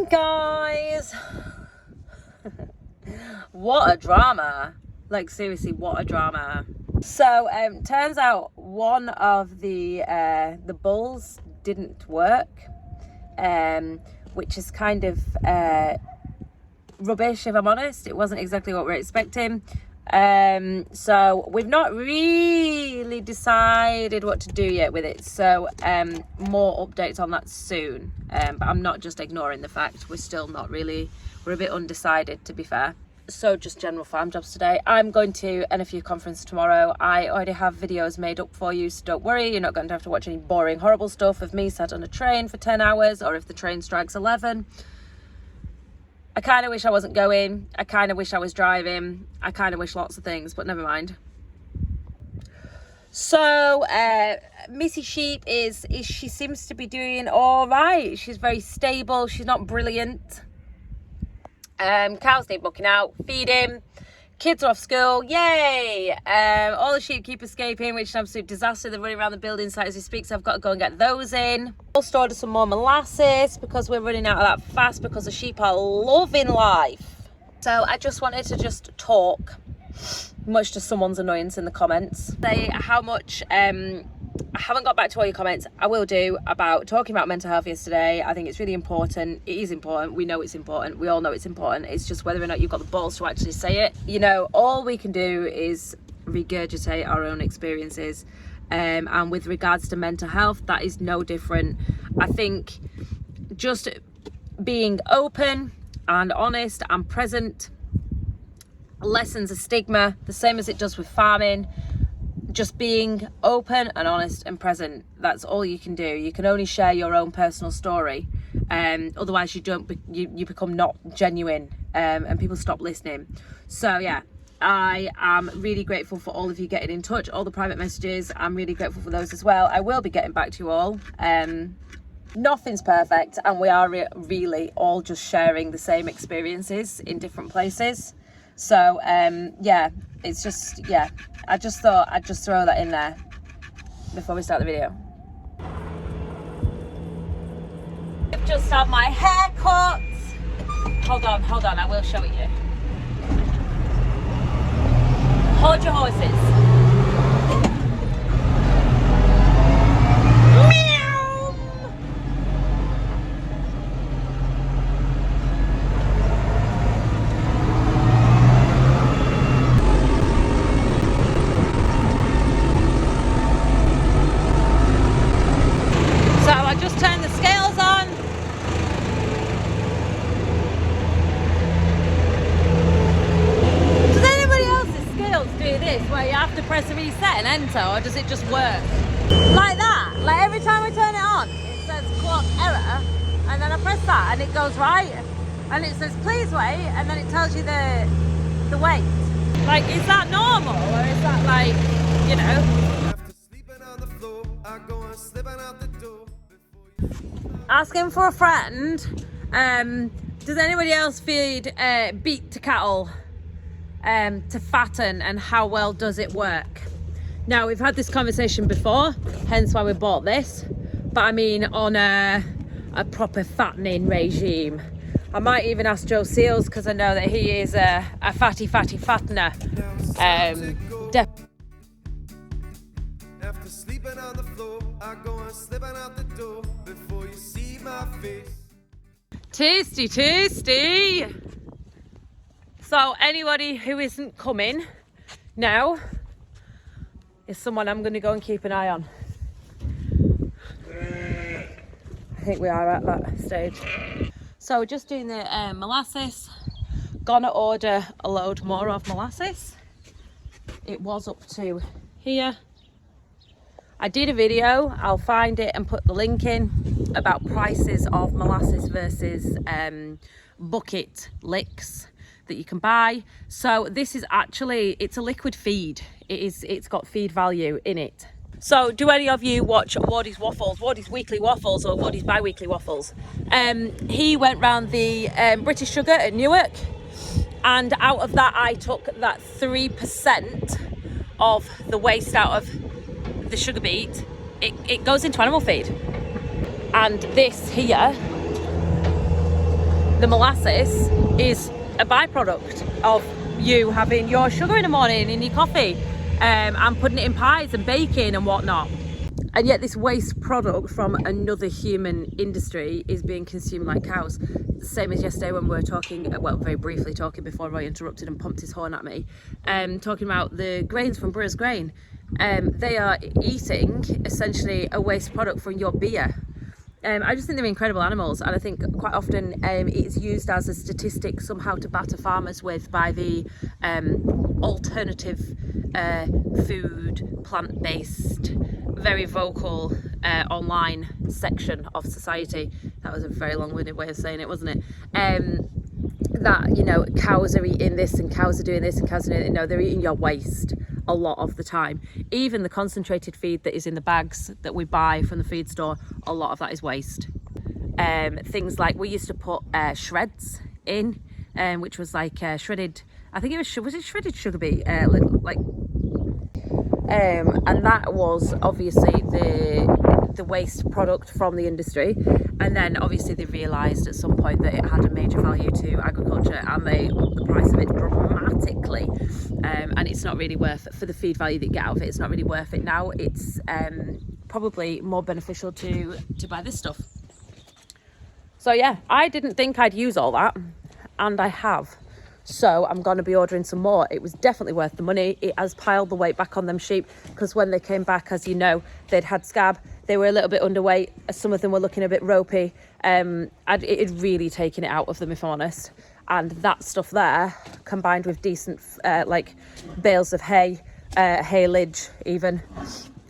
guys. What a drama. Like, seriously, what a drama. So turns out one of the bulls didn't work, which is kind of rubbish, if I'm honest. It wasn't exactly what we're expecting. So we've not really decided what to do yet with it, so more updates on that soon, but I'm not just ignoring the fact. We're a bit undecided, to be fair. So just general farm jobs today. I'm going to NFU conference tomorrow. I already have videos made up for you, so don't worry, you're not going to have to watch any boring horrible stuff of me sat on a train for 10 hours, or if the train strikes 11. I kind of wish I wasn't going. I kind of wish I was driving. I kind of wish lots of things, but never mind. So Missy Sheep she seems to be doing all right. She's very stable. She's not brilliant. Cows need mucking out, feeding. Kids are off school, yay! All the sheep keep escaping, which is an absolute disaster. They're running around the building site as we speak, so I've got to go and get those in. Also ordered some more molasses because we're running out of that fast, because the sheep are loving life. So I just wanted to just talk, much to someone's annoyance in the comments, say how much I haven't got back to all your comments. I will do, about talking about mental health yesterday. I think it's really important. It is important. We know it's important. We all know it's important. It's just whether or not you've got the balls to actually say it. You know, all we can do is regurgitate our own experiences. And with regards to mental health, that is no different. I think just being open and honest and present lessens the stigma, the same as it does with farming. Just being open and honest and present, that's all you can do. You can only share your own personal story, otherwise you become not genuine, and people stop listening. So yeah, I am really grateful for all of you getting in touch, all the private messages. I'm really grateful for those as well. I will be getting back to you all. Nothing's perfect, and we are really all just sharing the same experiences in different places. So yeah, it's just, yeah, I just thought I'd just throw that in there before we start the video. I've just had my hair cut. Hold on, I will show it you. Hold your horses. Press reset and enter, or does it just work like that? Like every time I turn it on, it says clock error, and then I press that and it goes right, and it says please wait, and then it tells you the wait. Like, is that normal, or is that, like, you know? Asking for a friend. Does anybody else feed beef to cattle to fatten, and how well does it work? Now, we've had this conversation before, hence why we bought this, but I mean on a proper fattening regime. I might even ask Joe Seals, because I know that he is a fatty fattener. After sleeping on the floor, I go and slipping out the door before you see my face. Tasty. So anybody who isn't coming now is someone I'm going to go and keep an eye on. I think we are at that stage. So we're just doing the molasses. Gonna order a load more of molasses. It was up to here. I did a video, I'll find it and put the link in, about prices of molasses versus bucket licks that you can buy. So this is actually, it's a liquid feed. It's got feed value in it. So do any of you watch Wardy's Waffles, Wardy's Weekly Waffles or Wardy's Bi-Weekly Waffles? He went round the British Sugar at Newark, and out of that I took that 3% of the waste out of the sugar beet. It goes into animal feed. And this here the molasses is a byproduct of you having your sugar in the morning in your coffee, and putting it in pies and baking and whatnot. And yet this waste product from another human industry is being consumed like cows. Same as yesterday when we were talking, well, very briefly talking before Roy interrupted and pumped his horn at me, talking about the grains from Brewers Grain. They are eating essentially a waste product from your beer. I just think they're incredible animals, and I think quite often it's used as a statistic somehow to batter farmers with by the alternative food, plant-based, very vocal online section of society. That was a very long-winded way of saying it, wasn't it? That, you know, cows are eating this and cows are doing this and cows are doing it. No, they're eating your waste a lot of the time. Even the concentrated feed that is in the bags that we buy from the feed store, a lot of that is waste. Things like, we used to put shreds in, which was like shredded, I think it was it shredded sugar beet? And that was obviously the waste product from the industry. And then obviously they realised at some point that it had a major value to agriculture, and they upped the price of it dramatically. And it's not really worth it for the feed value that you get out of it. It's not really worth it now. It's probably more beneficial to buy this stuff. So yeah, I didn't think I'd use all that, and I have. So I'm going to be ordering some more. It was definitely worth the money. It has piled the weight back on them sheep, because when they came back, as you know, they'd had scab. They were a little bit underweight. Some of them were looking a bit ropey. It had really taken it out of them, if I'm honest. And that stuff there, combined with decent like bales of hay, haylage even,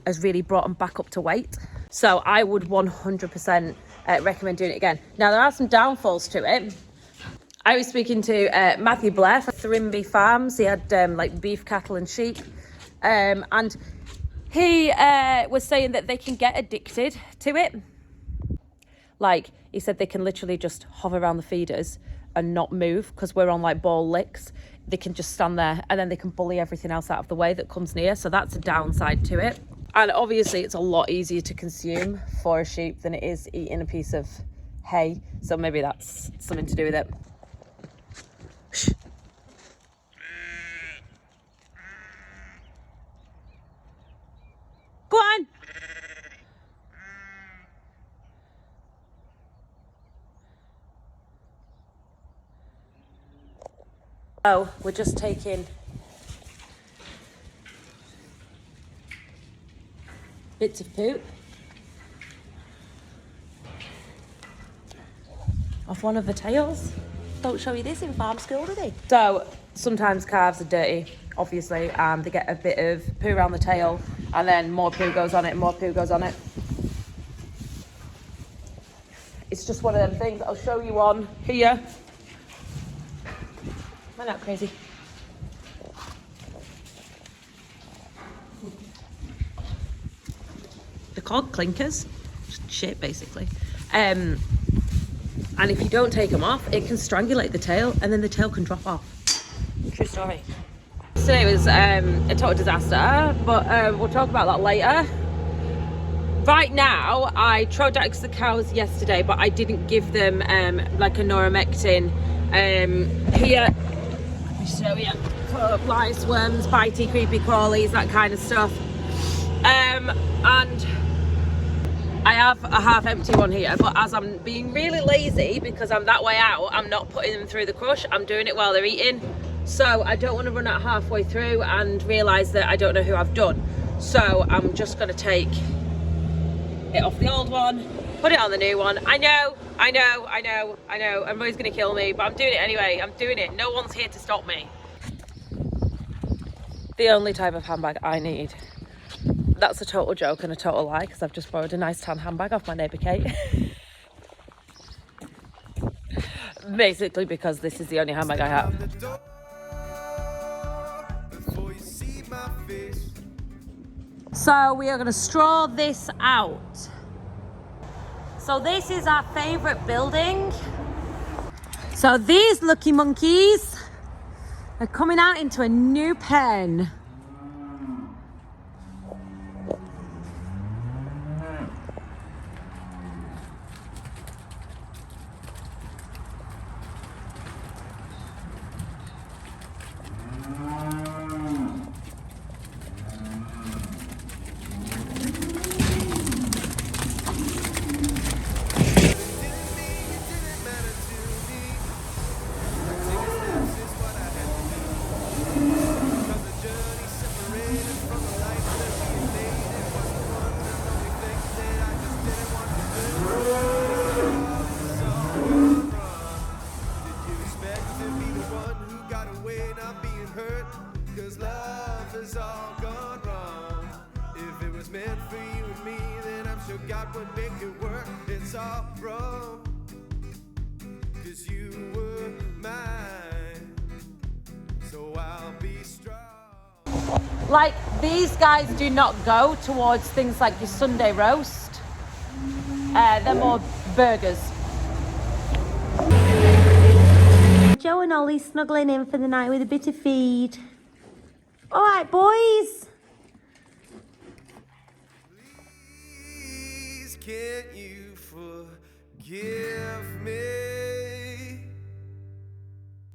has really brought them back up to weight. So I would 100% recommend doing it again. Now, there are some downfalls to it. I was speaking to Matthew Blair from Thrimby Farms. He had like beef cattle and sheep, and he was saying that they can get addicted to it. Like, he said they can literally just hover around the feeders and not move, because we're on like ball licks. They can just stand there, and then they can bully everything else out of the way that comes near. So that's a downside to it. And obviously it's a lot easier to consume for a sheep than it is eating a piece of hay. So maybe that's something to do with it. Shh. Go on. So we're just taking bits of poop off one of the tails. Don't show you this in farm school, do they? So sometimes calves are dirty, obviously, and they get a bit of poo around the tail, and then more poo goes on it, and more poo goes on it. It's just one of them things. I'll show you one here. Am I not crazy? They're called clinkers. Just shit, basically. And if you don't take them off, it can strangulate the tail, and then the tail can drop off. True story. Today was a total disaster, but we'll talk about that later. Right now, I Trodaxed the cows yesterday, but I didn't give them like a Noromectin. Here, let me show you. For lice, worms, bitey, creepy crawlies, that kind of stuff. And I have a half empty one here, but as I'm being really lazy because I'm that way out, I'm not putting them through the crush. I'm doing it while they're eating. So I don't want to run out halfway through and realise that I don't know who I've done. So I'm just going to take it off the old one, put it on the new one. I know, everybody's going to kill me, but I'm doing it anyway. I'm doing it. No one's here to stop me. The only type of handbag I need. That's a total joke and a total lie, because I've just borrowed a nice tan handbag off my neighbour Kate. Basically because this is the only handbag I have. So we are going to straw this out. So this is our favourite building. So these lucky monkeys are coming out into a new pen. 'cause love has all gone wrong. If it was meant for you and me, then I'm sure God would make it work. It's all wrong, 'cause you were mine, so I'll be strong. Like, these guys do not go towards things like your Sunday roast. They're more burgers. Joe and Ollie snuggling in for the night with a bit of feed. All right, boys. Please, can't you forgive me?